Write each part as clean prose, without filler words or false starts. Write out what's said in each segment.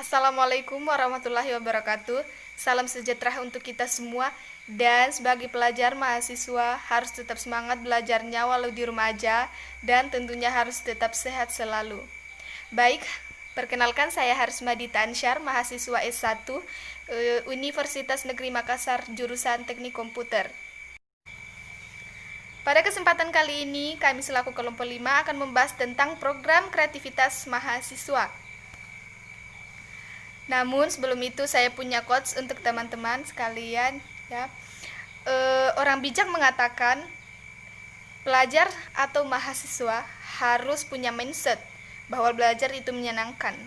Assalamualaikum warahmatullahi wabarakatuh. Salam sejahtera untuk kita semua. Dan sebagai pelajar mahasiswa harus tetap semangat belajarnya walau di rumah aja. Dan tentunya harus tetap sehat selalu. Baik, perkenalkan saya Harismadi Tansyar, mahasiswa S1 Universitas Negeri Makassar, jurusan Teknik Komputer. Pada kesempatan kali ini, kami selaku kelompok 5 akan membahas tentang program kreativitas mahasiswa. Namun sebelum itu saya punya quotes untuk teman-teman sekalian ya. Orang bijak mengatakan pelajar atau mahasiswa harus punya mindset bahwa belajar itu menyenangkan.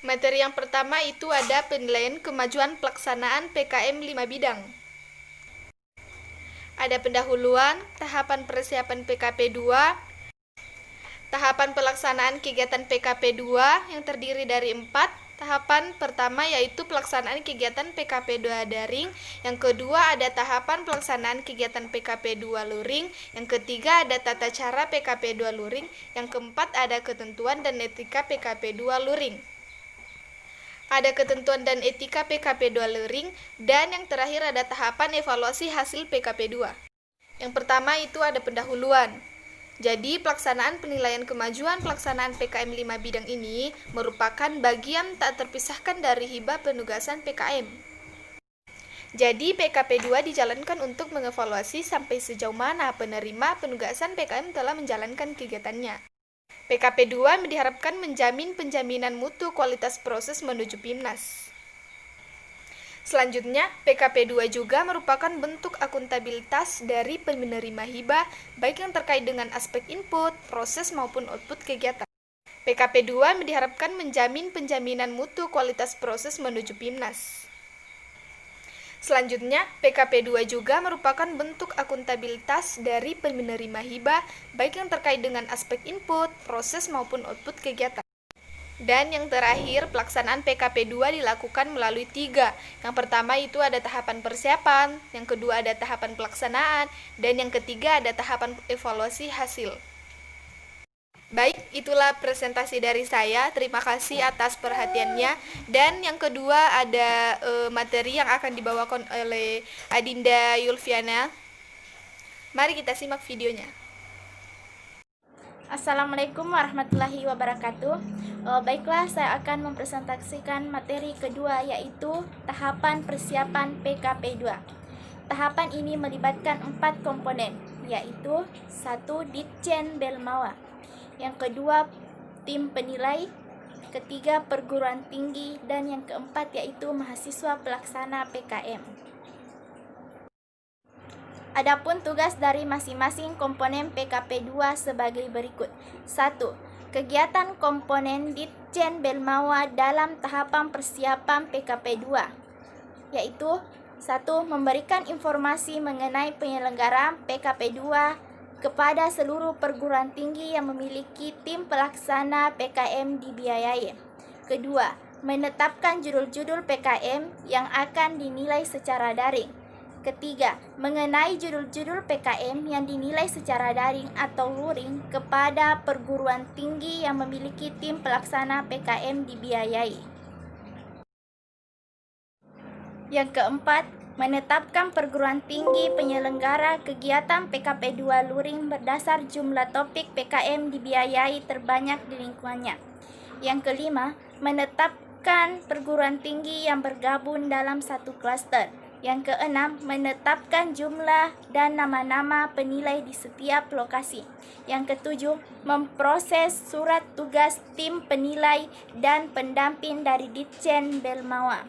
Materi yang pertama itu ada penilaian kemajuan pelaksanaan PKM 5 bidang. Ada pendahuluan, tahapan persiapan PKP 2, tahapan pelaksanaan kegiatan PKP 2 yang terdiri dari 4. Tahapan pertama yaitu pelaksanaan kegiatan PKP 2 daring. Yang kedua ada tahapan pelaksanaan kegiatan PKP 2 luring. Yang ketiga ada tata cara PKP 2 luring. Yang keempat ada ketentuan dan etika PKP 2 luring. Ada ketentuan dan etika PKP 2 luring. Dan yang terakhir ada tahapan evaluasi hasil PKP 2. Yang pertama itu ada pendahuluan. Jadi, pelaksanaan penilaian kemajuan pelaksanaan PKM 5 bidang ini merupakan bagian tak terpisahkan dari hibah penugasan PKM. Jadi, PKP 2 dijalankan untuk mengevaluasi sampai sejauh mana penerima penugasan PKM telah menjalankan kegiatannya. PKP 2 diharapkan menjamin penjaminan mutu kualitas proses menuju PIMNAS. Selanjutnya, PKP 2 juga merupakan bentuk akuntabilitas dari penerima hibah, baik yang terkait dengan aspek input, proses maupun output kegiatan. PKP 2 diharapkan menjamin penjaminan mutu kualitas proses menuju PIMNAS. Selanjutnya, PKP 2 juga merupakan bentuk akuntabilitas dari penerima hibah, baik yang terkait dengan aspek input, proses maupun output kegiatan. Dan yang terakhir, pelaksanaan PKP 2 dilakukan melalui 3. Yang pertama itu ada tahapan persiapan, yang kedua ada tahapan pelaksanaan, dan yang ketiga ada tahapan evaluasi hasil. Baik, itulah presentasi dari saya. Terima kasih atas perhatiannya. Dan yang kedua ada materi yang akan dibawakan oleh Adinda Yulfiana. Mari kita simak videonya. Assalamualaikum warahmatullahi wabarakatuh. Baiklah, saya akan mempresentasikan materi kedua yaitu tahapan persiapan PKP 2. Tahapan ini melibatkan 4 komponen, yaitu 1. Ditjen Belmawa, yang kedua tim penilai, ketiga perguruan tinggi, dan yang keempat yaitu mahasiswa pelaksana PKM. Adapun tugas dari masing-masing komponen PKP 2 sebagai berikut. 1. Kegiatan komponen Ditjen Belmawa dalam tahapan persiapan PKP 2, yaitu 1. Memberikan informasi mengenai penyelenggaraan PKP 2 kepada seluruh perguruan tinggi yang memiliki tim pelaksana PKM dibiayai. Kedua, menetapkan judul-judul PKM yang akan dinilai secara daring. Ketiga, mengenai judul-judul PKM yang dinilai secara daring atau luring kepada perguruan tinggi yang memiliki tim pelaksana PKM dibiayai. Yang keempat, menetapkan perguruan tinggi penyelenggara kegiatan PKP 2 luring berdasar jumlah topik PKM dibiayai terbanyak di lingkungannya. Yang kelima, menetapkan perguruan tinggi yang bergabung dalam satu klaster. Yang keenam, menetapkan jumlah dan nama-nama penilai di setiap lokasi. Yang ketujuh, memproses surat tugas tim penilai dan pendamping dari Ditjen Belmawa.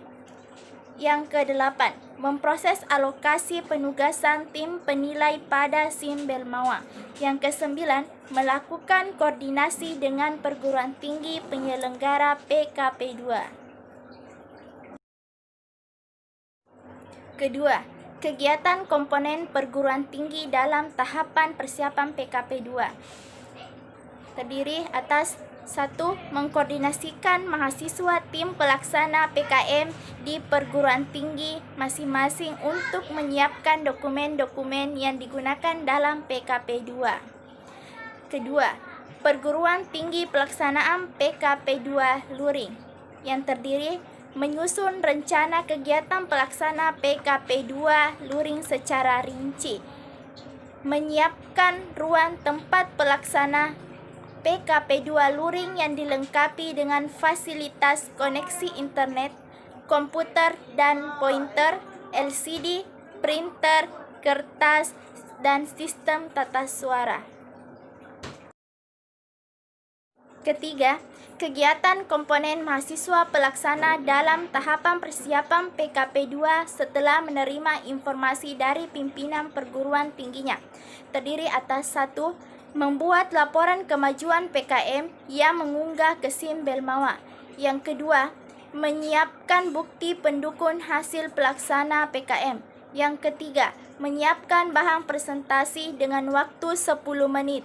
Yang kedelapan, memproses alokasi penugasan tim penilai pada SIM Belmawa. Yang kesembilan, melakukan koordinasi dengan perguruan tinggi penyelenggara PKP 2. Kedua, kegiatan komponen perguruan tinggi dalam tahapan persiapan PKP 2 terdiri atas 1. Mengkoordinasikan mahasiswa tim pelaksana PKM di perguruan tinggi masing-masing untuk menyiapkan dokumen-dokumen yang digunakan dalam PKP 2. Kedua, Perguruan Tinggi Pelaksanaan PKP 2 Luring yang terdiri menyusun rencana kegiatan pelaksana PKP 2 Luring secara rinci, menyiapkan ruang tempat pelaksana PKP 2 Luring yang dilengkapi dengan fasilitas koneksi internet, komputer dan pointer, LCD, printer, kertas, dan sistem tata suara. Ketiga, kegiatan komponen mahasiswa pelaksana dalam tahapan persiapan PKP 2 setelah menerima informasi dari pimpinan perguruan tingginya. Terdiri atas 1. Membuat laporan kemajuan PKM yang mengunggah ke SIM Belmawa. Yang kedua, menyiapkan bukti pendukung hasil pelaksana PKM. Yang ketiga, menyiapkan bahan presentasi dengan waktu 10 menit.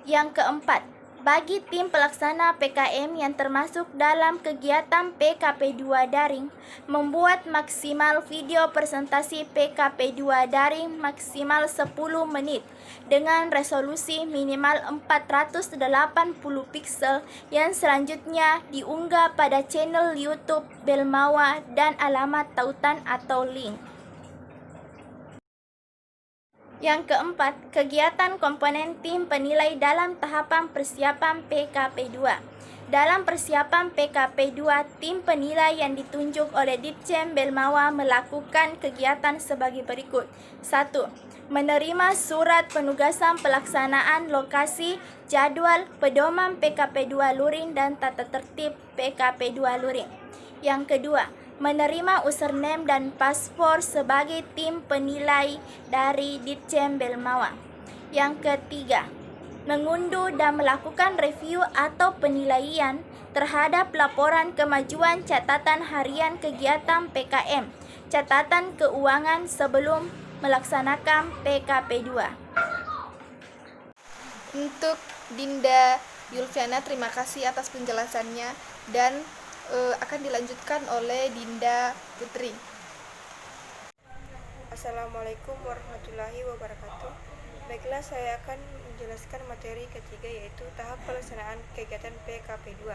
Yang keempat, bagi tim pelaksana PKM yang termasuk dalam kegiatan PKP 2 daring, membuat maksimal video presentasi PKP 2 daring maksimal 10 menit dengan resolusi minimal 480 piksel yang selanjutnya diunggah pada channel YouTube Belmawa dan alamat tautan atau link. Yang keempat, kegiatan komponen tim penilai dalam tahapan persiapan PKP 2. Dalam persiapan PKP 2, tim penilai yang ditunjuk oleh Ditjen Belmawa melakukan kegiatan sebagai berikut. 1. Menerima surat penugasan pelaksanaan lokasi, jadual, pedoman PKP 2 Luring dan tata tertib PKP 2 Luring. Yang kedua, menerima username dan paspor sebagai tim penilai dari Ditjen Belmawa. Yang ketiga, mengunduh dan melakukan review atau penilaian terhadap laporan kemajuan catatan harian kegiatan PKM, catatan keuangan sebelum melaksanakan PKP 2. Untuk Dinda Yulviana, terima kasih atas penjelasannya dan akan dilanjutkan oleh Dinda Putri. Assalamualaikum warahmatullahi wabarakatuh. Baiklah, saya akan menjelaskan materi ketiga, yaitu tahap pelaksanaan kegiatan PKP 2.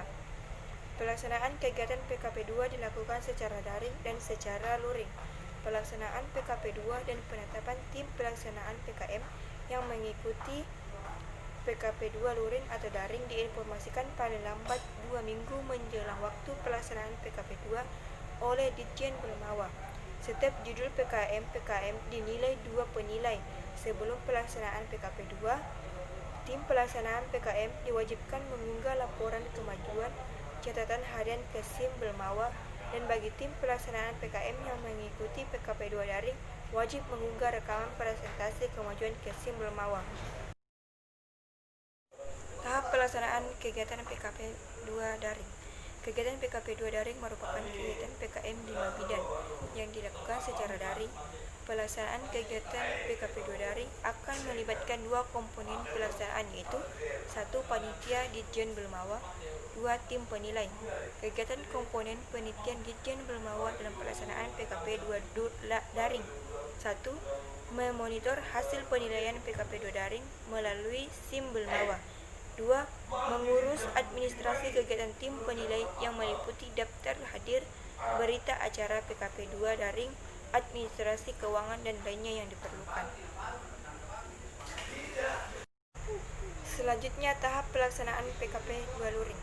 Pelaksanaan kegiatan PKP 2 dilakukan secara daring dan secara luring. Pelaksanaan PKP 2 dan penetapan tim pelaksanaan PKM yang mengikuti PKP 2 luring atau daring diinformasikan paling lambat 2 minggu menjelang waktu pelaksanaan PKP 2 oleh Ditjen Belmawa. Setiap judul PKM dinilai 2 penilai. Sebelum pelaksanaan PKP 2, tim pelaksanaan PKM diwajibkan mengunggah laporan kemajuan catatan harian ke SIM Belmawa, dan bagi tim pelaksanaan PKM yang mengikuti PKP 2 daring wajib mengunggah rekaman presentasi kemajuan ke SIM Belmawa. Tahap pelaksanaan kegiatan PKP 2 daring. Kegiatan PKP 2 daring merupakan kegiatan PKM 5 bidang yang dilakukan secara daring. Pelaksanaan kegiatan PKP 2 daring akan melibatkan 2 komponen pelaksanaan, yaitu 1. Panitia Ditjen Belmawa, 2. Tim penilai. Kegiatan komponen penelitian Ditjen Belmawa dalam pelaksanaan PKP 2 daring. 1. Memonitor hasil penilaian PKP 2 daring melalui SIM Belmawa. 2. Mengurus administrasi kegiatan tim penilai yang meliputi daftar hadir, berita acara PKP 2 daring, administrasi keuangan, dan lainnya yang diperlukan. Selanjutnya, tahap pelaksanaan PKP 2 luring.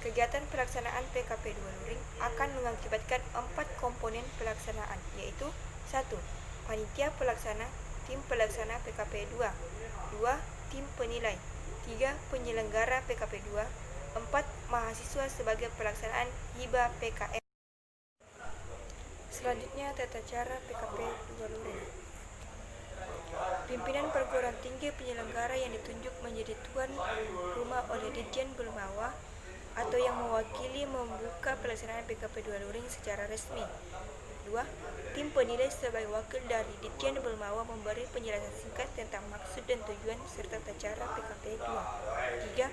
Kegiatan pelaksanaan PKP 2 luring akan mengakibatkan 4 komponen pelaksanaan, yaitu 1. Panitia pelaksana, tim pelaksana PKP 2. 2. Tim penilai. 3. Penyelenggara PKP 2. 4. Mahasiswa sebagai pelaksanaan hibah PKM. Selanjutnya, tata cara PKP 2 luring. Pimpinan perguruan tinggi penyelenggara yang ditunjuk menjadi tuan rumah oleh Ditjen Belmawa atau yang mewakili membuka pelaksanaan PKP 2 luring secara resmi. 2. Tim penilai sebagai wakil dari Ditjen Belmawa memberi penjelasan singkat tentang maksud dan tujuan serta tata cara PKP 2. 3.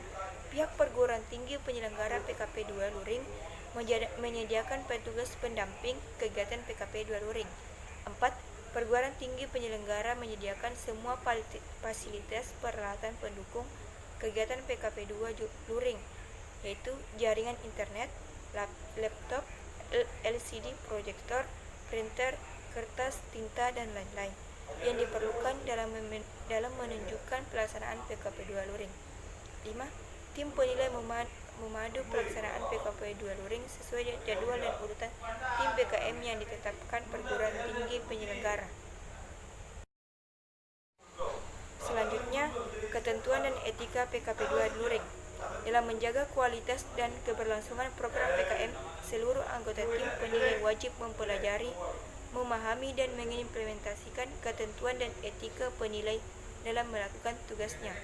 Pihak perguruan tinggi penyelenggara PKP 2 luring menyediakan petugas pendamping kegiatan PKP 2 luring. 4. Perguruan tinggi penyelenggara menyediakan semua fasilitas peralatan pendukung kegiatan PKP 2 luring, yaitu jaringan internet, laptop, LCD proyektor, printer, kertas, tinta, dan lain-lain yang diperlukan dalam menunjukkan pelaksanaan PKP 2 luring. 5. Tim penilai memadu pelaksanaan PKP 2 luring sesuai jadwal dan urutan tim PKM yang ditetapkan perguruan tinggi penyelenggara. Selanjutnya, ketentuan dan etika PKP 2 luring. Dalam menjaga kualitas dan keberlangsungan program PKM, seluruh anggota tim penilai wajib mempelajari, memahami, dan mengimplementasikan ketentuan dan etika penilai dalam melakukan tugasnya,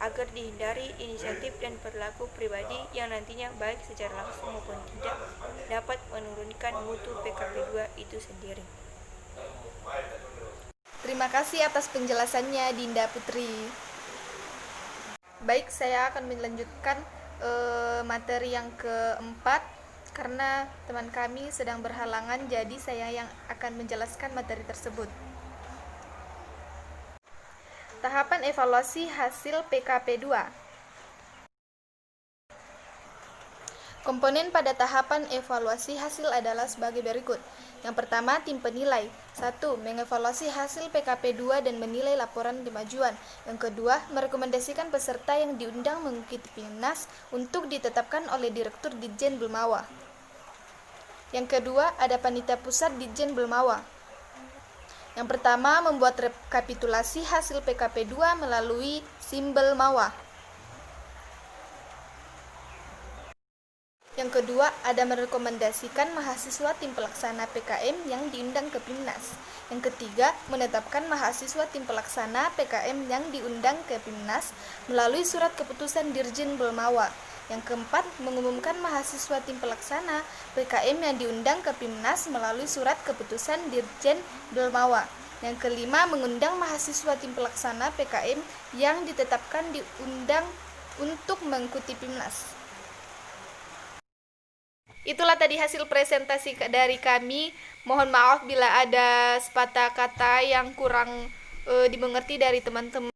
agar dihindari inisiatif dan perilaku pribadi yang nantinya baik secara langsung maupun tidak dapat menurunkan mutu PKP 2 itu sendiri. Terima kasih atas penjelasannya, Dinda Putri. Baik, saya akan melanjutkan materi yang keempat karena teman kami sedang berhalangan, jadi saya yang akan menjelaskan materi tersebut. Tahapan evaluasi hasil PKP 2. Komponen pada tahapan evaluasi hasil adalah sebagai berikut. Yang pertama, tim penilai. 1. Mengevaluasi hasil PKP 2 dan menilai laporan kemajuan. Yang kedua, merekomendasikan peserta yang diundang mengikuti PIMNAS untuk ditetapkan oleh Direktur Ditjen Belmawa. Yang kedua, ada panitia pusat Ditjen Belmawa. Yang pertama, membuat rekapitulasi hasil PKP 2 melalui SIM Belmawa. Yang kedua, ada merekomendasikan mahasiswa tim pelaksana PKM yang diundang ke PIMNAS. Yang ketiga, menetapkan mahasiswa tim pelaksana PKM yang diundang ke PIMNAS melalui surat keputusan Dirjen Belmawa. Yang keempat, mengumumkan mahasiswa tim pelaksana PKM yang diundang ke PIMNAS melalui surat keputusan Dirjen Belmawa. Yang kelima, mengundang mahasiswa tim pelaksana PKM yang ditetapkan diundang untuk mengikuti PIMNAS. Itulah tadi hasil presentasi dari kami. Mohon maaf bila ada sepatah kata yang kurang dimengerti dari teman-teman.